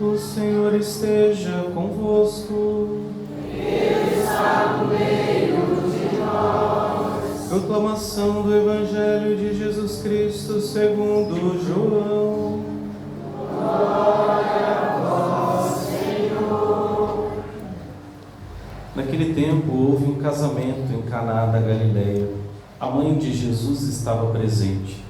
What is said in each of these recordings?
O Senhor esteja convosco. Ele está no meio de nós. Proclamação do Evangelho de Jesus Cristo segundo João. Glória a vós, Senhor. Naquele tempo houve um casamento em Caná da Galileia. A mãe de Jesus estava presente.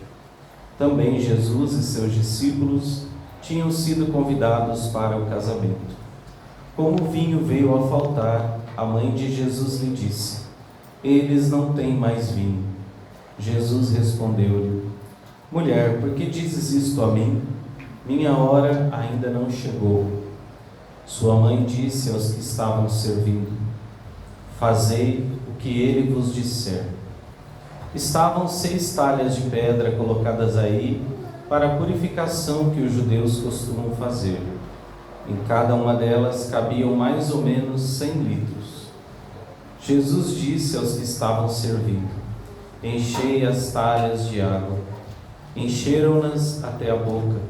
Também Jesus e seus discípulos tinham sido convidados para o casamento. Como o vinho veio a faltar, a mãe de Jesus lhe disse: eles não têm mais vinho. Jesus respondeu-lhe: mulher, por que dizes isto a mim? Minha hora ainda não chegou. Sua mãe disse aos que estavam servindo: fazei o que ele vos disser. Estavam 6 talhas de pedra colocadas aí para a purificação que os judeus costumam fazer. Em cada uma delas cabiam mais ou menos 100 litros. Jesus disse aos que estavam servindo: enchei as talhas de água. Encheram-nas até a boca.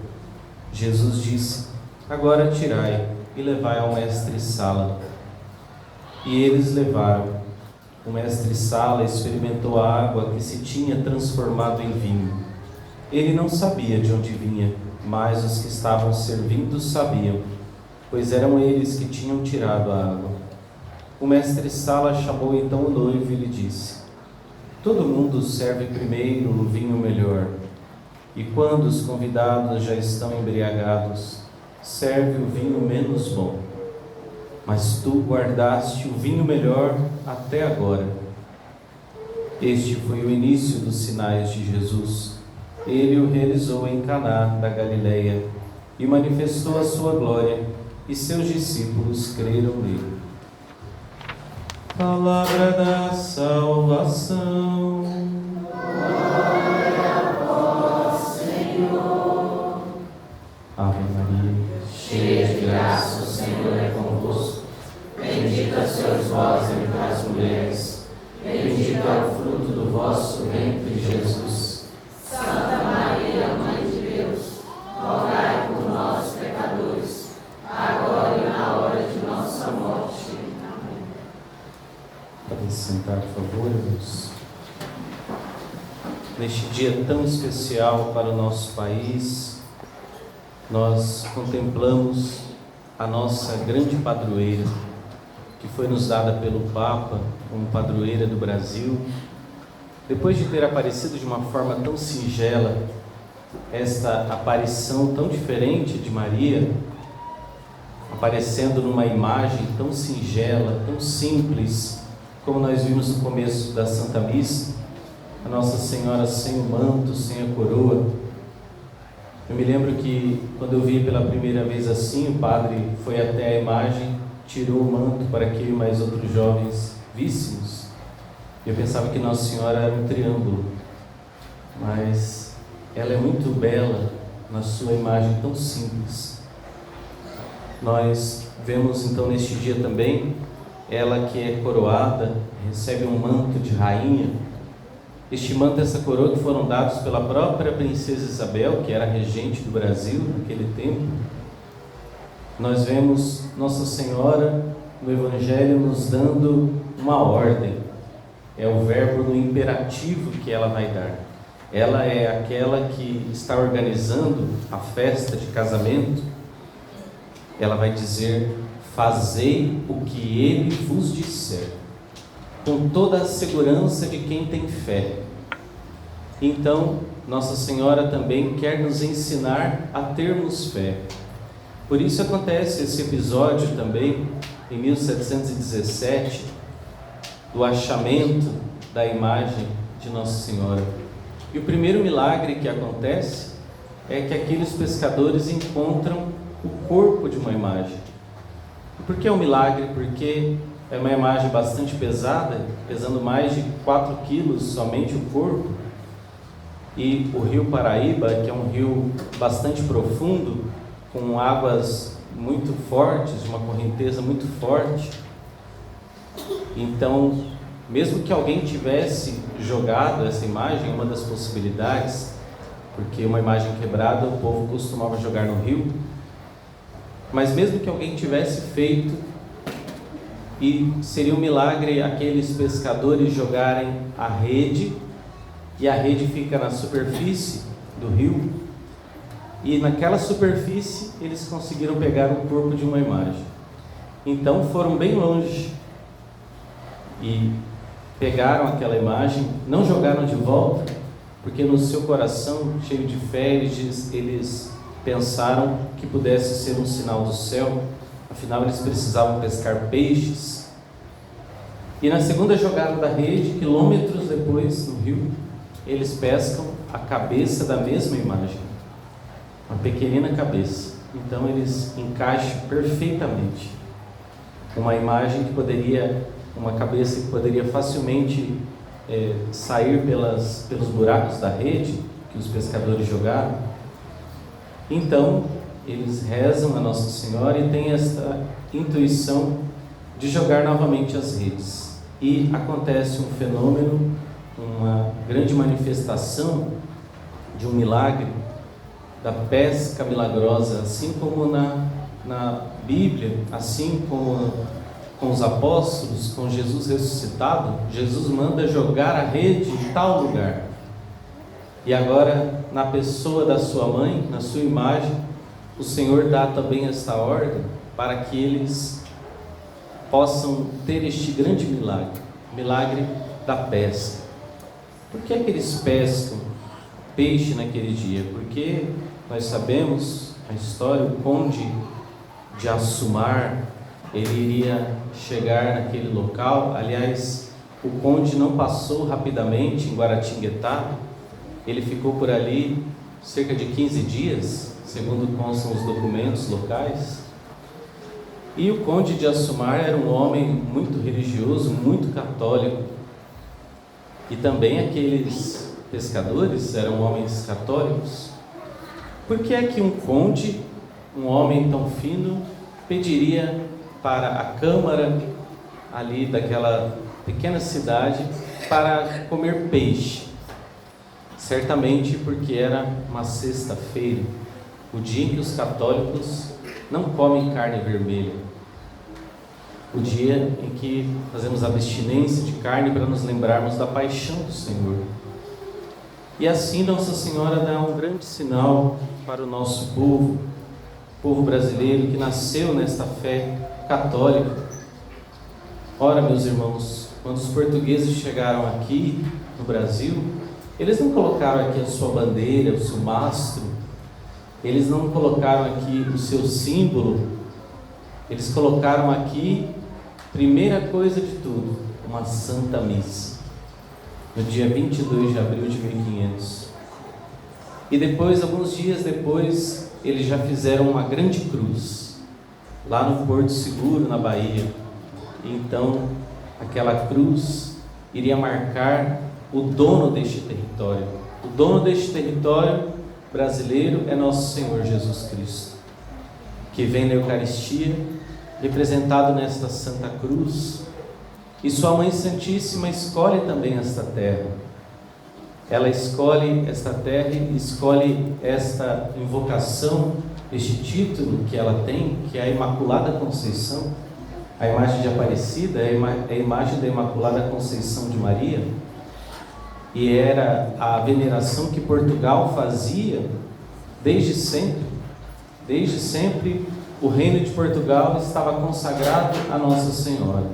Jesus disse: agora tirai e levai ao mestre-sala. E eles levaram. O mestre-sala experimentou a água que se tinha transformado em vinho. Ele não sabia de onde vinha, mas os que estavam servindo sabiam, pois eram eles que tinham tirado a água. O mestre-sala chamou então o noivo e lhe disse: todo mundo serve primeiro o vinho melhor, e quando os convidados já estão embriagados, serve o vinho menos bom. Mas tu guardaste o vinho melhor até agora. Este foi o início dos sinais de Jesus. Ele o realizou em Caná da Galileia e manifestou a sua glória, e seus discípulos creram nele. Palavra da salvação. Glória a vós, Senhor. Ave Maria, Cheia de graça, o Senhor é convosco. Bendita sois vós entre as mulheres. Bendito é o fruto do vosso ventre, Jesus. Santa Maria, Mãe de Deus, rogai por nós, pecadores, agora e na hora de nossa morte. Amém. podem se sentar, por favor, irmãos. Neste dia tão especial para o nosso país, nós contemplamos a nossa grande padroeira, que foi nos dada pelo Papa como padroeira do Brasil. Depois de ter aparecido de uma forma tão singela, esta aparição tão diferente de Maria, aparecendo numa imagem tão singela, tão simples, como nós vimos no começo da Santa Missa, a Nossa Senhora sem o manto, sem a coroa. Eu me lembro que quando eu vi pela primeira vez assim, o padre foi até a imagem, tirou o manto para que eu e mais outros jovens víssemos. Eu pensava que Nossa Senhora era um triângulo, mas ela é muito bela na sua imagem tão simples. Nós vemos então neste dia também ela que é coroada, recebe um manto de rainha. Este manto e essa coroa que foram dados pela própria princesa Isabel, que era regente do Brasil naquele tempo. Nós vemos Nossa Senhora no Evangelho nos dando uma ordem. É o verbo no imperativo que ela vai dar. Ela é aquela que está organizando a festa de casamento. Ela vai dizer: fazei o que ele vos disser, com toda a segurança de quem tem fé. Então, Nossa Senhora também quer nos ensinar a termos fé. Por isso acontece esse episódio também, em 1717, do achamento da imagem de Nossa Senhora. E o primeiro milagre que acontece é que aqueles pescadores encontram o corpo de uma imagem. E por que é um milagre? Porque é uma imagem bastante pesada, pesando mais de 4 quilos somente o corpo. E o rio Paraíba, que é um rio bastante profundo, com águas muito fortes, uma correnteza muito forte. Então, mesmo que alguém tivesse jogado essa imagem, uma das possibilidades, porque uma imagem quebrada o povo costumava jogar no rio, Mas mesmo que alguém tivesse feito, e seria um milagre aqueles pescadores jogarem a rede, e a rede fica na superfície do rio, e naquela superfície eles conseguiram pegar o corpo de uma imagem. Então foram bem longe e pegaram aquela imagem, não jogaram de volta, porque no seu coração, cheio de fé, eles pensaram que pudesse ser um sinal do céu. Afinal, eles precisavam pescar peixes. E na segunda jogada da rede, quilômetros depois, no rio, eles pescam a cabeça da mesma imagem, uma pequenina cabeça. Então eles encaixam perfeitamente uma imagem que poderia, uma cabeça que poderia facilmente sair pelos buracos da rede que os pescadores jogaram. Então eles rezam a Nossa Senhora e têm esta intuição de jogar novamente as redes. E acontece um fenômeno, uma grande manifestação de um milagre da pesca milagrosa, assim como na Bíblia, assim como com os apóstolos, com Jesus ressuscitado. Jesus manda jogar a rede em tal lugar. E agora, na pessoa da sua mãe, na sua imagem, o Senhor dá também esta ordem para que eles possam ter este grande milagre da pesca. Por que é que eles pescam peixe naquele dia? Porque nós sabemos a história, o conde de Assumar, ele iria chegar naquele local. Aliás, o conde não passou rapidamente em Guaratinguetá, ele ficou por ali cerca de 15 dias, segundo constam os documentos locais. E o conde de Assumar era um homem muito religioso, muito católico. E também aqueles pescadores eram homens católicos. Por que é que um conde, um homem tão fino, pediria para a câmara ali daquela pequena cidade para comer peixe? Certamente porque era uma sexta-feira, o dia em que os católicos não comem carne vermelha, o dia em que fazemos abstinência de carne para nos lembrarmos da paixão do Senhor. E assim Nossa Senhora dá um grande sinal para o nosso povo brasileiro que nasceu nesta fé católica. Ora, meus irmãos, quando os portugueses chegaram aqui no Brasil, eles não colocaram aqui a sua bandeira, o seu mastro, eles não colocaram aqui o seu símbolo, eles colocaram aqui, primeira coisa de tudo, uma Santa Missa, no dia 22 de abril de 1500. E depois, alguns dias depois, eles já fizeram uma grande cruz, lá no Porto Seguro, na Bahia. E então, aquela cruz iria marcar o dono deste território. O dono deste território brasileiro é nosso Senhor Jesus Cristo, que vem na Eucaristia, representado nesta Santa Cruz, e sua Mãe Santíssima escolhe também esta terra. Ela escolhe esta terra e escolhe esta invocação, este título que ela tem, que é a Imaculada Conceição. A imagem de Aparecida é a imagem da Imaculada Conceição de Maria, e era a veneração que Portugal fazia desde sempre. Desde sempre o reino de Portugal estava consagrado a Nossa Senhora.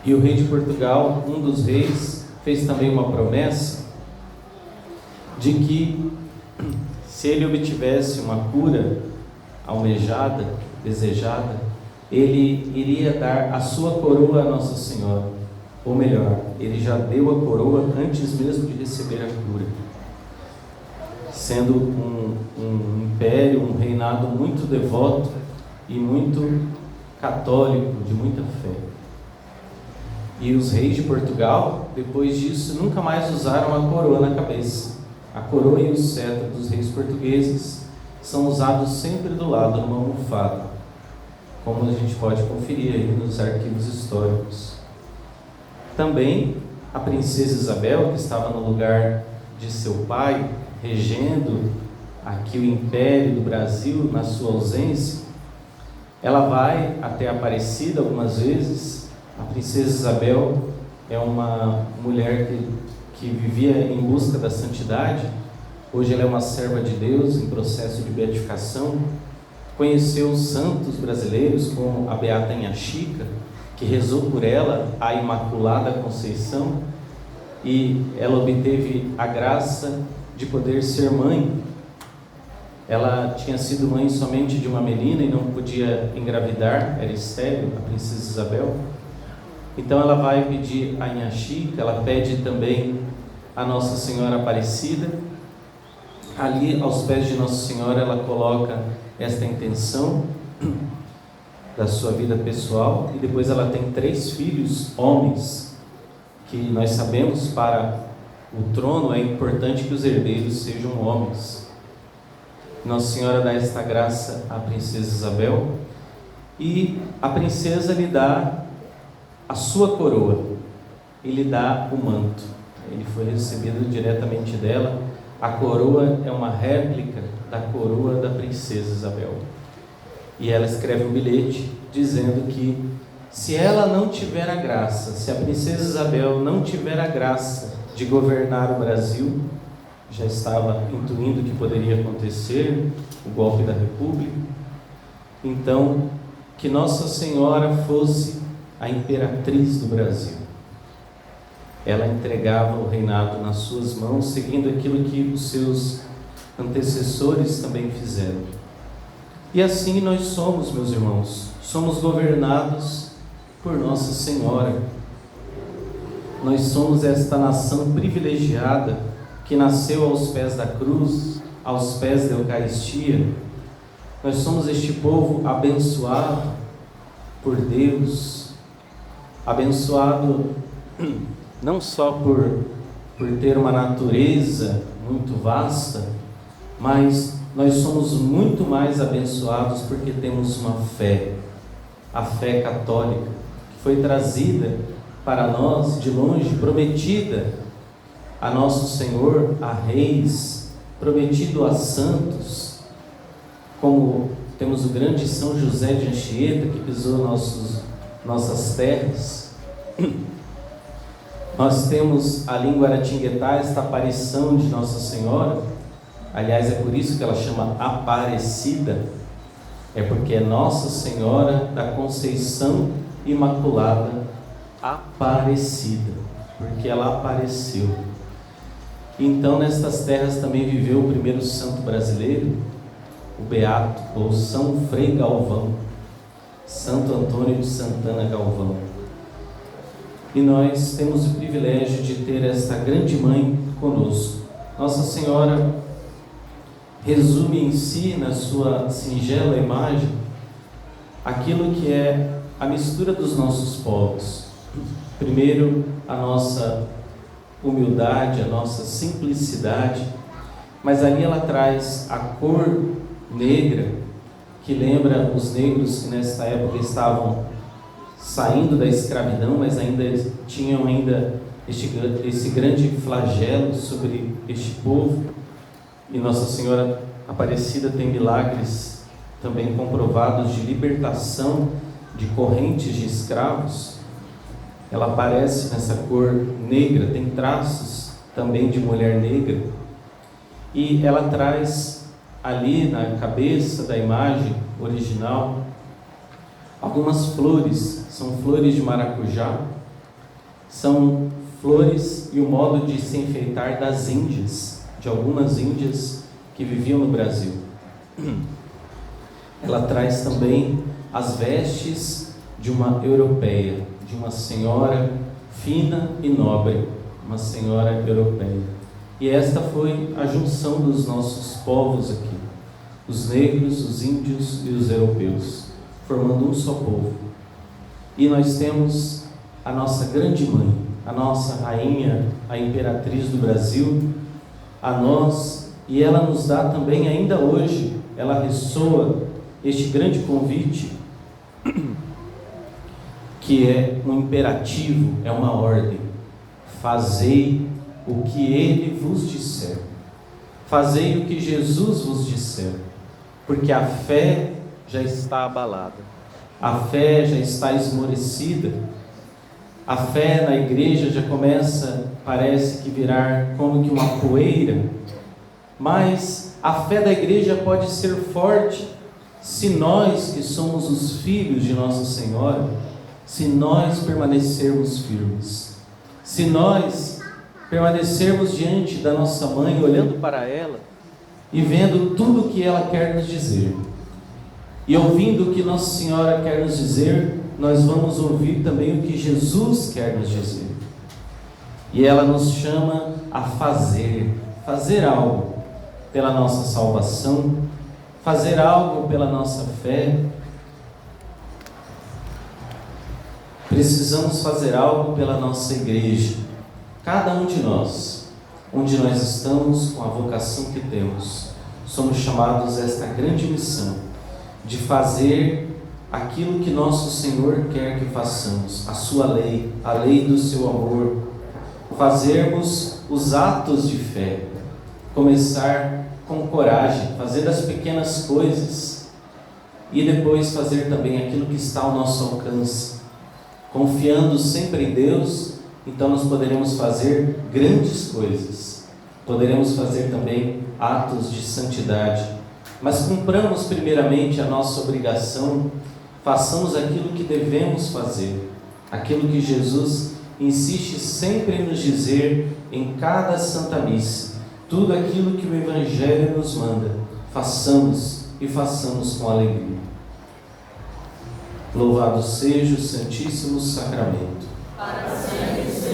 E o rei de Portugal, um dos reis, fez também uma promessa de que, se ele obtivesse uma cura almejada, desejada, ele iria dar a sua coroa a Nossa Senhora. Ou melhor, ele já deu a coroa antes mesmo de receber a cura, sendo um império, um reinado muito devoto e muito católico, de muita fé. E os reis de Portugal, depois disso, nunca mais usaram a coroa na cabeça. A coroa e o cetro dos reis portugueses são usados sempre do lado, numa almofada, como a gente pode conferir aí nos arquivos históricos. Também a princesa Isabel, que estava no lugar de seu pai, regendo aqui o Império do Brasil na sua ausência, Ela vai até Aparecida algumas vezes. A princesa Isabel é uma mulher que vivia em busca da santidade. Hoje ela é uma serva de Deus em processo de beatificação. Conheceu os santos brasileiros, como a Beata Inha Chica, que rezou por ela, a Imaculada Conceição, e ela obteve a graça de poder ser mãe. Ela tinha sido mãe somente de uma menina e não podia engravidar, era estéril, a princesa Isabel. Então ela vai pedir a Inha Chica, ela pede também a Nossa Senhora Aparecida. Ali aos pés de Nossa Senhora ela coloca esta intenção da sua vida pessoal, e depois ela tem 3 filhos homens, que nós sabemos para o trono é importante que os herdeiros sejam homens. Nossa Senhora dá esta graça à princesa Isabel, e a princesa lhe dá a sua coroa e lhe dá o manto. Ele foi recebido diretamente dela. A coroa é uma réplica da coroa da princesa Isabel. E ela escreve um bilhete dizendo que se ela não tiver a graça, se a princesa Isabel não tiver a graça de governar o Brasil, já estava intuindo que poderia acontecer o golpe da República, então que Nossa Senhora fosse a imperatriz do Brasil. Ela entregava o reinado nas suas mãos, seguindo aquilo que os seus antecessores também fizeram. E assim nós somos, meus irmãos, somos governados por Nossa Senhora. Nós somos esta nação privilegiada que nasceu aos pés da cruz, aos pés da Eucaristia. Nós somos este povo abençoado por Deus, abençoado não só por ter uma natureza muito vasta, mas nós somos muito mais abençoados porque temos uma fé, a fé católica, que foi trazida para nós de longe, prometida a nosso Senhor, a reis, prometido a santos, como temos o grande São José de Anchieta, que pisou nossas terras. Nós temos ali em Guaratinguetá esta aparição de Nossa Senhora. Aliás, é por isso que ela chama Aparecida, é porque é Nossa Senhora da Conceição Imaculada Aparecida, porque ela apareceu. Então, nestas terras também viveu o primeiro santo brasileiro, o Beato, ou São Frei Galvão, Santo Antônio de Santana Galvão. E nós temos o privilégio de ter esta grande mãe conosco. Nossa Senhora resume em si, na sua singela imagem, aquilo que é a mistura dos nossos povos. Primeiro, a nossa humildade, a nossa simplicidade, mas ali ela traz a cor negra, que lembra os negros que nessa época estavam saindo da escravidão, mas ainda tinham esse grande flagelo sobre este povo. E Nossa Senhora Aparecida tem milagres também comprovados de libertação de correntes de escravos. Ela aparece nessa cor negra, tem traços também de mulher negra, e ela traz ali na cabeça da imagem original algumas flores. São flores de maracujá, são flores e o modo de se enfeitar das índias, de algumas índias que viviam no Brasil. Ela traz também as vestes de uma europeia, de uma senhora fina e nobre, uma senhora europeia. E esta foi a junção dos nossos povos aqui, os negros, os índios e os europeus, formando um só povo. E nós temos a nossa grande mãe, a nossa rainha, a imperatriz do Brasil, a nós, e ela nos dá também ainda hoje, ela ressoa este grande convite, que é um imperativo, é uma ordem: fazei o que ele vos disser, fazei o que Jesus vos disser, porque a fé já está abalada, a fé já está esmorecida, a fé na igreja já começa, parece que virar como que uma poeira, mas a fé da igreja pode ser forte se nós que somos os filhos de Nossa Senhora, se nós permanecermos firmes, se nós permanecermos diante da nossa mãe, olhando para ela e vendo tudo o que ela quer nos dizer, e ouvindo o que Nossa Senhora quer nos dizer, nós vamos ouvir também o que Jesus quer nos dizer. E ela nos chama a fazer algo pela nossa salvação, fazer algo pela nossa fé. Precisamos fazer algo pela nossa igreja, cada um de nós, onde nós estamos, com a vocação que temos, somos chamados a esta grande missão de fazer aquilo que nosso Senhor quer que façamos, a sua lei, a lei do seu amor, fazermos os atos de fé, começar com coragem, fazer as pequenas coisas e depois fazer também aquilo que está ao nosso alcance, confiando sempre em Deus. Então nós poderemos fazer grandes coisas, poderemos fazer também atos de santidade, mas cumpramos primeiramente a nossa obrigação, façamos aquilo que devemos fazer, aquilo que Jesus insiste sempre em nos dizer em cada Santa Missa, tudo aquilo que o Evangelho nos manda, façamos e façamos com alegria. Louvado seja o Santíssimo Sacramento. Para sempre.